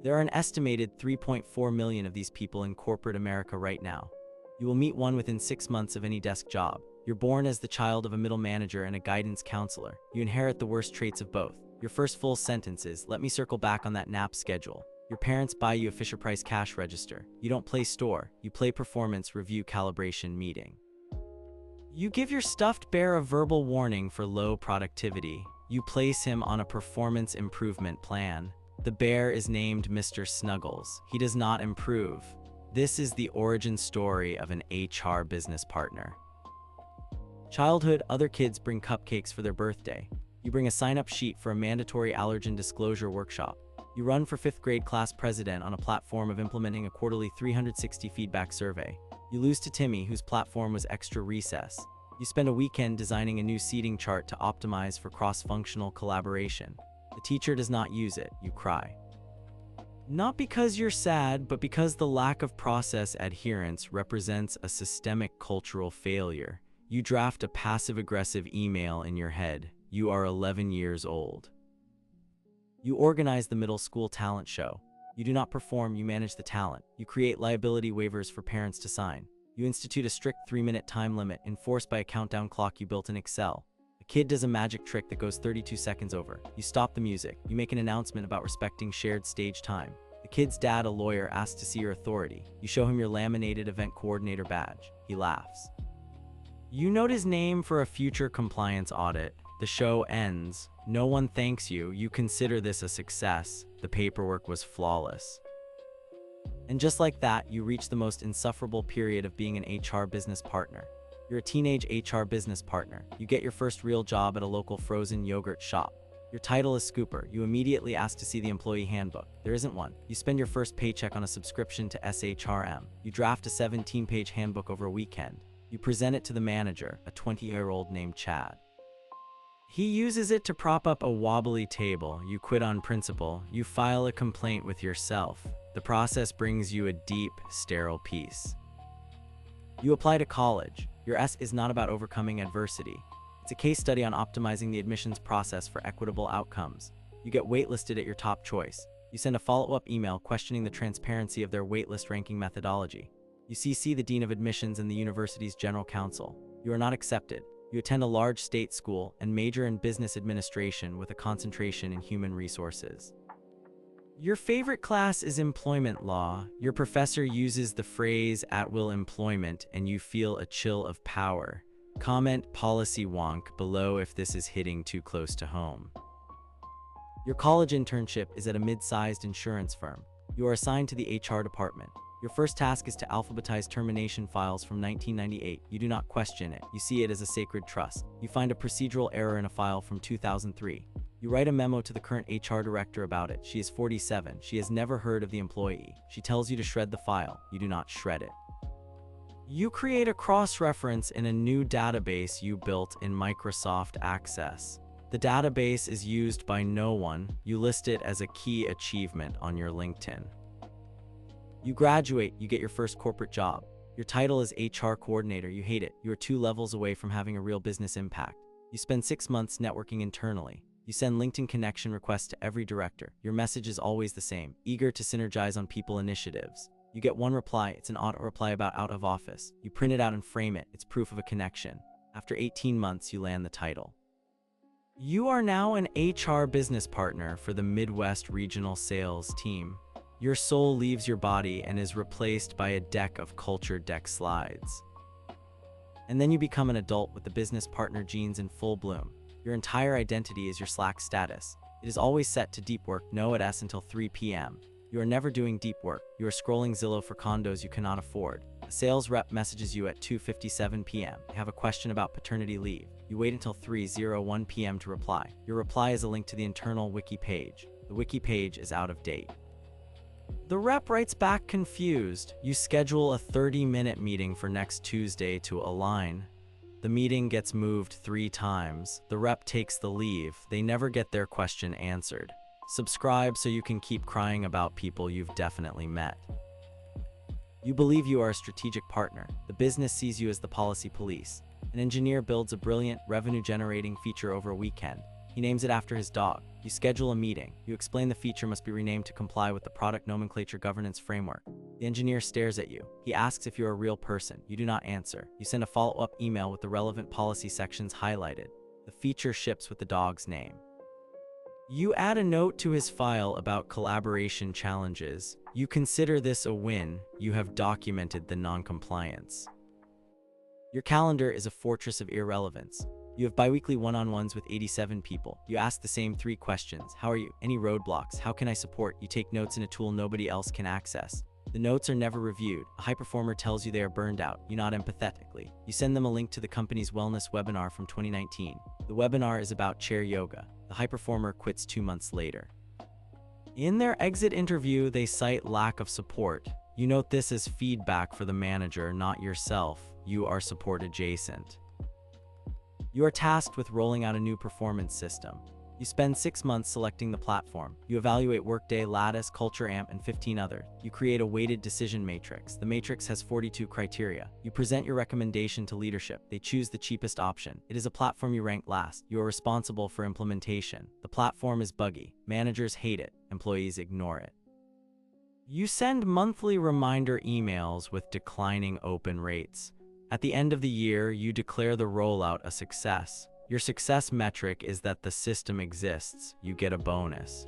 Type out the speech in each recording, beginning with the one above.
There are an estimated 3.4 million of these people in corporate America right now. You will meet one within 6 months of any desk job. You're born as the child of a middle manager and a guidance counselor. You inherit the worst traits of both. Your first full sentence is, "Let me circle back on that nap schedule." Your parents buy you a Fisher-Price cash register. You don't play store, you play performance review calibration meeting. You give your stuffed bear a verbal warning for low productivity. You place him on a performance improvement plan. The bear is named Mr. Snuggles. He does not improve. This is the origin story of an HR business partner. Childhood, other kids bring cupcakes for their birthday. You bring a sign-up sheet for a mandatory allergen disclosure workshop. You run for 5th grade class president on a platform of implementing a quarterly 360 feedback survey. You lose to Timmy, whose platform was extra recess. You spend a weekend designing a new seating chart to optimize for cross-functional collaboration. The teacher does not use it. You cry. Not because you're sad, but because the lack of process adherence represents a systemic cultural failure. You draft a passive-aggressive email in your head. You are 11 years old. You organize the middle school talent show. You do not perform, you manage the talent. You create liability waivers for parents to sign. You institute a strict 3-minute time limit enforced by a countdown clock you built in Excel. A kid does a magic trick that goes 32 seconds over. You stop the music. You make an announcement about respecting shared stage time. The kid's dad, a lawyer, asks to see your authority. You show him your laminated event coordinator badge. He laughs. You note his name for a future compliance audit. The show ends. No one thanks you. You consider this a success. The paperwork was flawless. And just like that, you reach the most insufferable period of being an HR business partner. You're a teenage HR business partner. You get your first real job at a local frozen yogurt shop. Your title is Scooper. You immediately ask to see the employee handbook. There isn't one. You spend your first paycheck on a subscription to SHRM. You draft a 17-page handbook over a weekend. You present it to the manager, a 20-year-old named Chad. He uses it to prop up a wobbly table. You quit on principle. You file a complaint with yourself. The process brings you a deep, sterile peace. You apply to college. Your S is not about overcoming adversity. It's a case study on optimizing the admissions process for equitable outcomes. You get waitlisted at your top choice. You send a follow-up email questioning the transparency of their waitlist ranking methodology. You CC the dean of admissions and the university's general counsel. You are not accepted. You attend a large state school and major in business administration with a concentration in human resources. Your favorite class is employment law. Your professor uses the phrase at-will employment and you feel a chill of power. Comment policy wonk below if this is hitting too close to home. Your college internship is at a mid-sized insurance firm. You are assigned to the HR department. Your first task is to alphabetize termination files from 1998. You do not question it. You see it as a sacred trust. You find a procedural error in a file from 2003. You write a memo to the current HR director about it. She is 47. She has never heard of the employee. She tells you to shred the file. You do not shred it. You create a cross-reference in a new database you built in Microsoft Access. The database is used by no one. You list it as a key achievement on your LinkedIn. You graduate, you get your first corporate job. Your title is HR coordinator. You hate it. You are 2 levels away from having a real business impact. You spend 6 months networking internally. You send LinkedIn connection requests to every director. Your message is always the same, eager to synergize on people initiatives. You get one reply. It's an auto reply about out of office. You print it out and frame it. It's proof of a connection. After 18 months, you land the title. You are now an HR business partner for the Midwest Regional Sales Team. Your soul leaves your body and is replaced by a deck of culture deck slides. And then you become an adult with the business partner genes in full bloom. Your entire identity is your Slack status. It is always set to deep work, no at S until 3 p.m. You are never doing deep work. You are scrolling Zillow for condos you cannot afford. A sales rep messages you at 2:57 p.m. They have a question about paternity leave. You wait until 3:01 p.m. to reply. Your reply is a link to the internal wiki page. The wiki page is out of date. The rep writes back confused. You schedule a 30-minute meeting for next Tuesday to align. The meeting gets moved 3 times. The rep takes the leave. They never get their question answered. Subscribe so you can keep crying about people you've definitely met. You believe you are a strategic partner. The business sees you as the policy police. An engineer builds a brilliant, revenue-generating feature over a weekend. He names it after his dog. You schedule a meeting. You explain the feature must be renamed to comply with the product nomenclature governance framework. The engineer stares at you. He asks if you're a real person. You do not answer. You send a follow-up email with the relevant policy sections highlighted. The feature ships with the dog's name. You add a note to his file about collaboration challenges. You consider this a win. You have documented the non-compliance. Your calendar is a fortress of irrelevance. You have biweekly one-on-ones with 87 people. You ask the same 3 questions. How are you? Any roadblocks? How can I support? You take notes in a tool nobody else can access. The notes are never reviewed. A high performer tells you they are burned out. You nod empathetically. You send them a link to the company's wellness webinar from 2019. The webinar is about chair yoga. The high performer quits 2 months later. In their exit interview, they cite lack of support. You note this as feedback for the manager, not yourself. You are support adjacent. You are tasked with rolling out a new performance system. You spend 6 months selecting the platform. You evaluate Workday, Lattice, Culture Amp, and 15 others. You create a weighted decision matrix. The matrix has 42 criteria. You present your recommendation to leadership. They choose the cheapest option. It is a platform you rank last. You are responsible for implementation. The platform is buggy. Managers hate it. Employees ignore it. You send monthly reminder emails with declining open rates. At the end of the year, you declare the rollout a success. Your success metric is that the system exists. You get a bonus.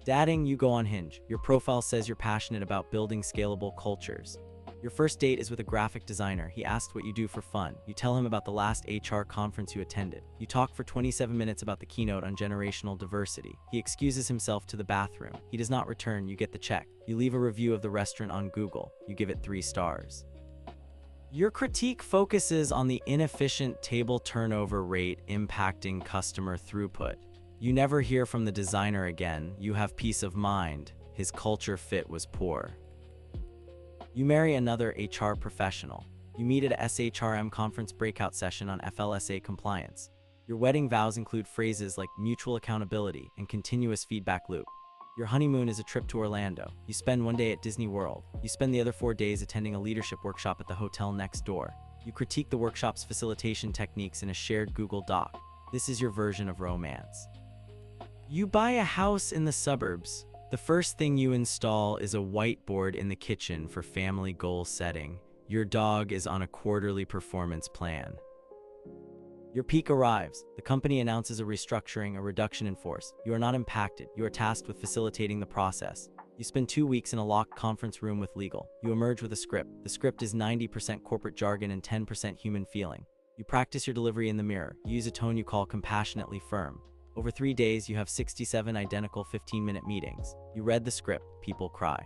Dating, you go on Hinge. Your profile says you're passionate about building scalable cultures. Your first date is with a graphic designer. He asks what you do for fun. You tell him about the last HR conference you attended. You talk for 27 minutes about the keynote on generational diversity. He excuses himself to the bathroom. He does not return. You get the check. You leave a review of the restaurant on Google. You give it 3 stars. Your critique focuses on the inefficient table turnover rate impacting customer throughput. You never hear from the designer again. You have peace of mind. His culture fit was poor. You marry another HR professional. You meet at a SHRM conference breakout session on FLSA compliance. Your wedding vows include phrases like mutual accountability and continuous feedback loop. Your honeymoon is a trip to Orlando. You spend 1 day at Disney World. You spend the other 4 days attending a leadership workshop at the hotel next door. You critique the workshop's facilitation techniques in a shared Google Doc. This is your version of romance. You buy a house in the suburbs. The first thing you install is a whiteboard in the kitchen for family goal setting. Your dog is on a quarterly performance plan. Your peak arrives. The company announces a restructuring, a reduction in force. You are not impacted. You are tasked with facilitating the process. You spend 2 weeks in a locked conference room with legal. You emerge with a script. The script is 90% corporate jargon and 10% human feeling. You practice your delivery in the mirror. You use a tone you call compassionately firm. Over 3 days, you have 67 identical 15-minute meetings. You read the script. People cry.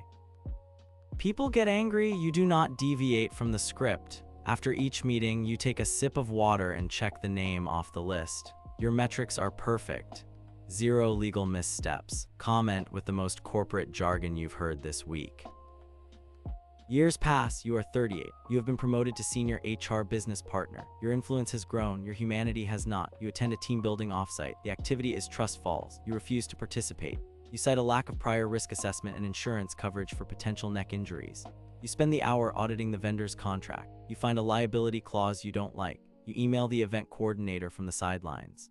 People get angry. You do not deviate from the script. After each meeting, you take a sip of water and check the name off the list. Your metrics are perfect. 0 legal missteps. Comment with the most corporate jargon you've heard this week. Years pass. You are 38. You have been promoted to senior HR business partner. Your influence has grown. Your humanity has not. You attend a team building offsite. The activity is trust falls. You refuse to participate. You cite a lack of prior risk assessment and insurance coverage for potential neck injuries. You spend the hour auditing the vendor's contract. You find a liability clause you don't like. You email the event coordinator from the sidelines.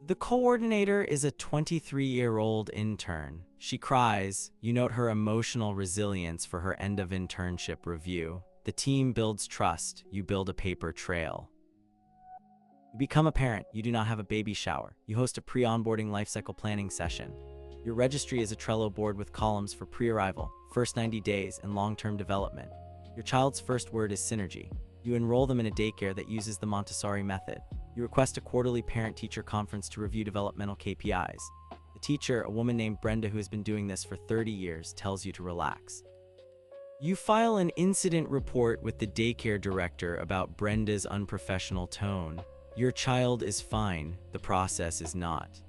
The coordinator is a 23-year-old intern. She cries. You note her emotional resilience for her end of internship review. The team builds trust. You build a paper trail. You become a parent. You do not have a baby shower. You host a pre-onboarding lifecycle planning session. Your registry is a Trello board with columns for pre-arrival, first 90 days, and long-term development. Your child's first word is synergy. You enroll them in a daycare that uses the Montessori method. You request a quarterly parent-teacher conference to review developmental KPIs. The teacher, a woman named Brenda who has been doing this for 30 years, tells you to relax. You file an incident report with the daycare director about Brenda's unprofessional tone. Your child is fine. The process is not.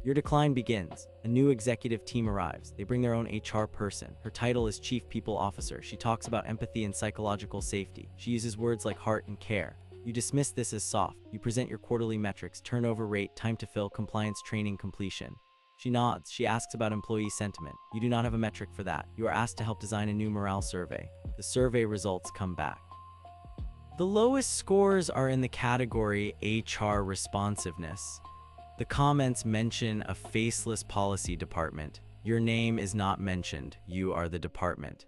Your decline begins. A new executive team arrives. They bring their own HR person. Her title is Chief People Officer. She talks about empathy and psychological safety. She uses words like heart and care. You dismiss this as soft. You present your quarterly metrics, turnover rate, time to fill, compliance training completion. She nods. She asks about employee sentiment. You do not have a metric for that. You are asked to help design a new morale survey. The survey results come back. The lowest scores are in the category HR responsiveness. The comments mention a faceless policy department. Your name is not mentioned. You are the department.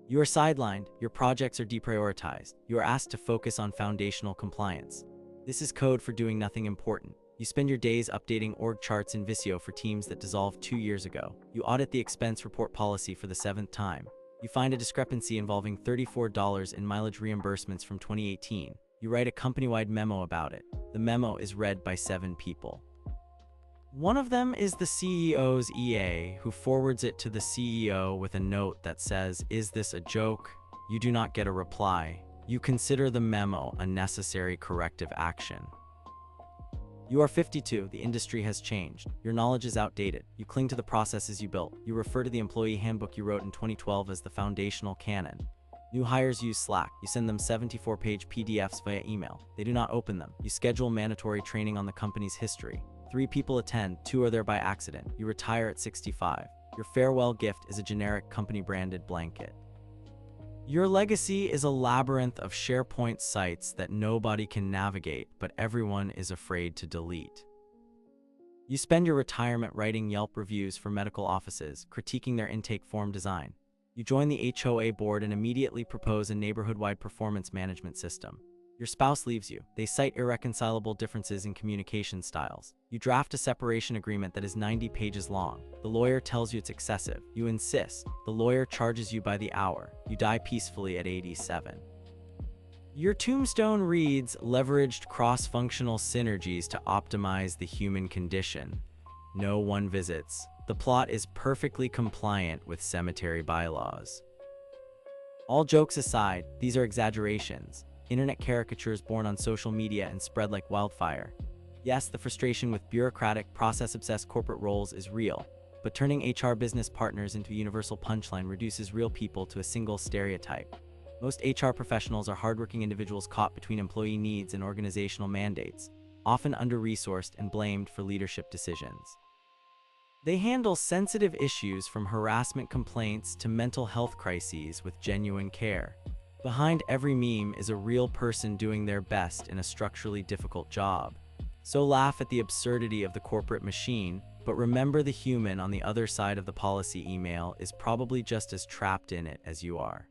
You are sidelined. Your projects are deprioritized. You are asked to focus on foundational compliance. This is code for doing nothing important. You spend your days updating org charts in Visio for teams that dissolved 2 years ago. You audit the expense report policy for the 7th time. You find a discrepancy involving $34 in mileage reimbursements from 2018. You write a company-wide memo about it. The memo is read by 7 people. One of them is the CEO's EA, who forwards it to the CEO with a note that says, "Is this a joke?" You do not get a reply. You consider the memo a necessary corrective action. You are 52. The industry has changed. Your knowledge is outdated. You cling to the processes you built. You refer to the employee handbook you wrote in 2012 as the foundational canon. New hires use Slack. You send them 74-page PDFs via email. They do not open them. You schedule mandatory training on the company's history. 3 people attend, 2 are there by accident. You retire at 65. Your farewell gift is a generic company-branded blanket. Your legacy is a labyrinth of SharePoint sites that nobody can navigate, but everyone is afraid to delete. You spend your retirement writing Yelp reviews for medical offices, critiquing their intake form design. You join the HOA board and immediately propose a neighborhood-wide performance management system. Your spouse leaves you. They cite irreconcilable differences in communication styles. You draft a separation agreement that is 90 pages long. The lawyer tells you it's excessive. You insist. The lawyer charges you by the hour. You die peacefully at 87. Your tombstone reads, "Leveraged cross-functional synergies to optimize the human condition." No one visits. The plot is perfectly compliant with cemetery bylaws. All jokes aside, these are exaggerations. Internet caricatures born on social media and spread like wildfire. Yes, the frustration with bureaucratic, process-obsessed corporate roles is real, but turning HR business partners into a universal punchline reduces real people to a single stereotype. Most HR professionals are hardworking individuals caught between employee needs and organizational mandates, often under-resourced and blamed for leadership decisions. They handle sensitive issues from harassment complaints to mental health crises with genuine care. Behind every meme is a real person doing their best in a structurally difficult job. So laugh at the absurdity of the corporate machine, but remember the human on the other side of the policy email is probably just as trapped in it as you are.